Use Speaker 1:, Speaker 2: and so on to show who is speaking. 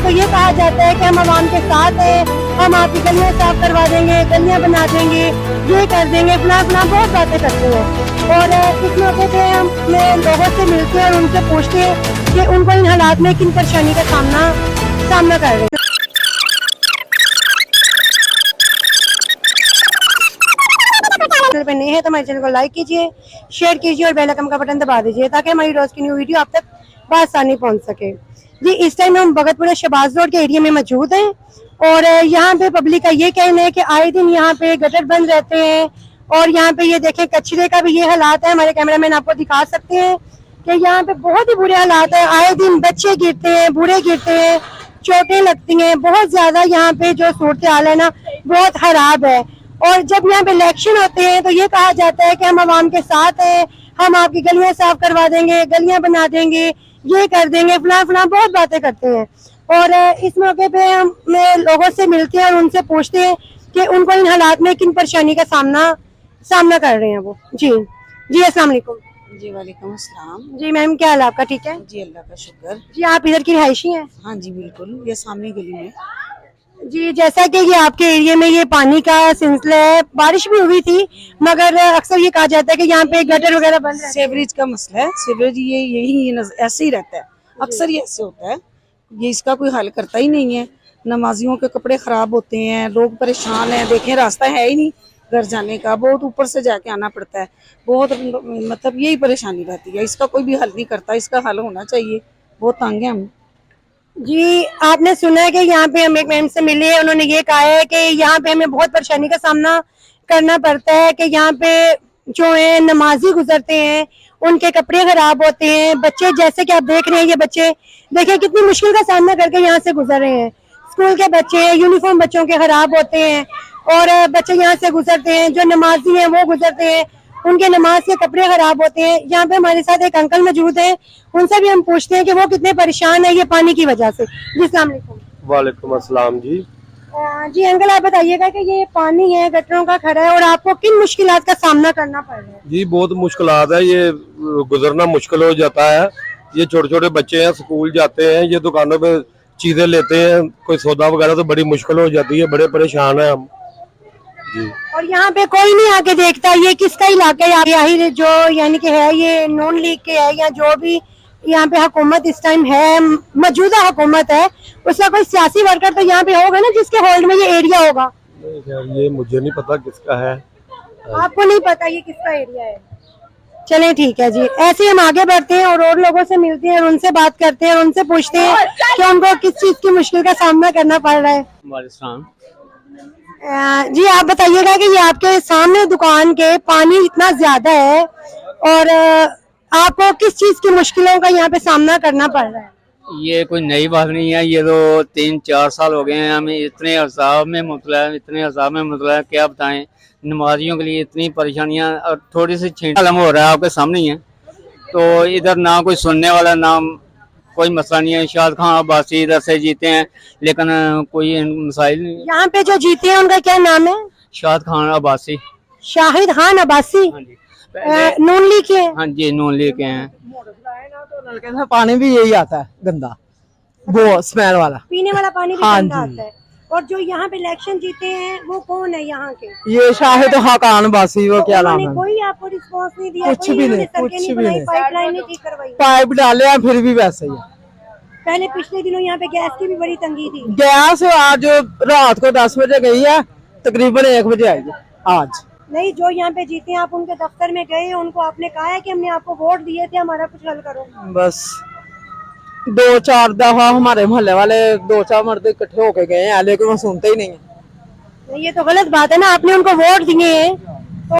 Speaker 1: तो ये कहा जाता है कि हम आवाम के साथ हैं, हम आपकी गलियां साफ करवा देंगे, गलियां बना देंगे, ये कर देंगे, फला फला बहुत बातें करते हैं। और इस मौके पे हम लोगों से मिलते हैं और उनसे पूछते हैं कि उनको इन हालात में किन परेशानी का सामना कर रहे हैं। पे नए हैं तो हमारे चैनल को लाइक कीजिए, शेयर कीजिए और बेल आइकन का बटन दबा दीजिए ताकि हमारी रोज की न्यू वीडियो आप तक बआसानी पहुंच सके। जी, इस टाइम हम भगतपुरा शहबाज रोड के एरिया में मौजूद हैं और यहाँ पे पब्लिक का ये कहना है कि आए दिन यहाँ पे गटर बंद रहते हैं और यहाँ पे ये देखें कचरे का भी ये हालात है। हमारे कैमरामैन आपको दिखा सकते हैं कि यहाँ पे बहुत ही बुरे हालात है। आए दिन बच्चे गिरते हैं, बूढ़े गिरते हैं, चोटें लगती हैं, बहुत ज्यादा यहाँ पे जो सूरत हाल है ना बहुत खराब है। और जब यहाँ पे इलेक्शन होते हैं तो ये कहा जाता है कि हम आवाम के साथ हैं, हम आपकी गलियां साफ करवा देंगे, गलियां बना देंगे, ये कर देंगे, फला फला बहुत बातें करते हैं। और इस मौके पे हम लोगों से मिलते हैं और उनसे पूछते हैं कि उनको इन हालात में किन परेशानी का सामना कर रहे हैं वो। जी जी, अस्सलाम वालेकुम।
Speaker 2: जी वालेकुम अस्सलाम।
Speaker 1: जी मैम, क्या हाल है आपका? ठीक है
Speaker 2: जी, अल्लाह का शुक्र।
Speaker 1: जी, आप इधर की रिहायशी हैं?
Speaker 2: हाँ जी बिल्कुल, ये सामने गली में।
Speaker 1: जी, जैसा कि ये आपके एरिया में ये पानी का सिलसिला है, बारिश भी हुई थी मगर अक्सर ये कहा जाता है कि यहाँ पे गटर वगैरह बंद रहते हैं।
Speaker 2: सीवरेज का मसला है, सीवरेज ऐसे ही रहता है, अक्सर ये ऐसे होता है, ये इसका कोई हल करता ही नहीं है। नमाजियों के कपड़े खराब होते हैं, लोग परेशान हैं, देखें रास्ता है ही नहीं घर जाने का, बहुत ऊपर से जाके आना पड़ता है, बहुत मतलब यही परेशानी रहती है। इसका कोई भी हल नहीं करता, इसका हल होना चाहिए, बहुत तंग है हम।
Speaker 1: जी, आपने सुना है कि यहाँ पे हम एक मैम से मिले हैं, उन्होंने ये कहा है कि यहाँ पे हमें बहुत परेशानी का सामना करना पड़ता है कि यहाँ पे जो है नमाजी गुजरते हैं, उनके कपड़े खराब होते हैं, बच्चे जैसे कि आप देख रहे हैं, ये बच्चे देखिए कितनी मुश्किल का सामना करके यहाँ से गुजर रहे हैं। स्कूल के बच्चे, यूनिफॉर्म बच्चों के खराब होते हैं और बच्चे यहाँ से गुजरते हैं, जो नमाजी हैं वो गुजरते हैं, उनके नमाज के कपड़े खराब होते हैं। यहाँ पे हमारे साथ एक अंकल मौजूद हैं, उनसे भी हम पूछते हैं कि वो कितने परेशान है ये पानी की वजह से। जी अस्सलाम वालेकुम।
Speaker 3: वालेकुम अस्सलाम जी।
Speaker 1: जी अंकल, आप बताइएगा कि ये पानी है, गटरों का खड़ा है और आपको किन मुश्किलात का सामना करना पड़ रहा है?
Speaker 3: जी बहुत मुश्किलात है, ये गुजरना मुश्किल हो जाता है। ये छोटे छोटे बच्चे हैं, स्कूल जाते हैं, ये दुकानों पे चीजें लेते हैं, कोई सौदा वगैरह तो बड़ी मुश्किल हो जाती है, बड़े परेशान है हम जी।
Speaker 1: और यहाँ पे कोई नहीं आके देखता ये किसका इलाका है, यही जो यानी कि है ये नॉन लीग के है या जो भी यहाँ पे हुकूमत इस टाइम है, मौजूदा हुकूमत है, उसका कोई सियासी वर्कर तो यहाँ पे होगा ना जिसके होल्ड में ये एरिया होगा?
Speaker 3: नहीं खैर, ये मुझे नहीं पता किसका है।
Speaker 1: आपको नहीं पता ये किसका एरिया है? चलें ठीक है जी, ऐसे ही हम आगे बढ़ते हैं और लोगों से मिलते हैं और उनसे बात करते हैं और उनसे पूछते हैं कि उनको किस चीज की मुश्किल का सामना करना पड़ रहा है। जी, आप बताइएगा कि ये आपके सामने दुकान के पानी इतना ज्यादा है और आपको किस चीज की मुश्किलों का यहाँ पे सामना करना पड़ रहा है?
Speaker 4: ये कोई नई बात नहीं है, ये तो 3-4 साल हो गए हैं हमें इतने अरसाब में मुबतला है, क्या बताएं। नमाजियों के लिए इतनी परेशानियां और थोड़ी सी छींटम हो रहा है, आपके सामने ही है। तो इधर ना कोई सुनने वाला, ना कोई मसला नहीं है। शाहिद खान अब्बासी इधर से जीते हैं लेकिन कोई मसाइल नहीं।
Speaker 1: यहाँ पे जो जीते हैं उनका क्या नाम है?
Speaker 4: शाहिद खान अब्बासी।
Speaker 1: शाहिद खान अब्बासी
Speaker 4: हाँ जी,
Speaker 1: नून लीग के हैं?
Speaker 4: हाँ जी, नून लीग के हैं।
Speaker 5: नलके से पानी भी यही आता है गंदा, वो स्मेल वाला,
Speaker 1: पीने वाला पानी भी
Speaker 5: हाँ
Speaker 1: गंदा
Speaker 5: जी।
Speaker 1: आता है। और जो यहाँ पे इलेक्शन जीते हैं वो कौन है यहाँ के?
Speaker 5: ये शाहिद खान अब्बासी, वो क्या नाम
Speaker 1: उन्होंने
Speaker 5: है?
Speaker 1: कोई आपको रिस्पांस नहीं दिया?
Speaker 5: कुछ भी नहीं, कुछ भी नहीं।
Speaker 1: पाइपलाइन नहीं ठीक करवाई?
Speaker 5: पाइप डाले हैं फिर भी वैसे ही है।
Speaker 1: पहले पिछले दिनों यहाँ पे गैस की भी बड़ी तंगी थी।
Speaker 5: गैस आज रात को 10 बजे गई है, तकरीबन 1 बजे आएगी आज।
Speaker 1: नहीं, जो यहाँ पे जीते हैं आप उनके दफ्तर में गए, उनको आपने कहा है कि हमने आपको वोट दिए थे, हमारा कुछ हल करो?
Speaker 5: बस 2-4 दफा हमारे मोहल्ले वाले 2-4 मर्द इकट्ठे होके गए हैं लेकिन वो सुनते ही नहीं है।
Speaker 1: ये तो गलत बात है ना, आपने उनको वोट दिए हैं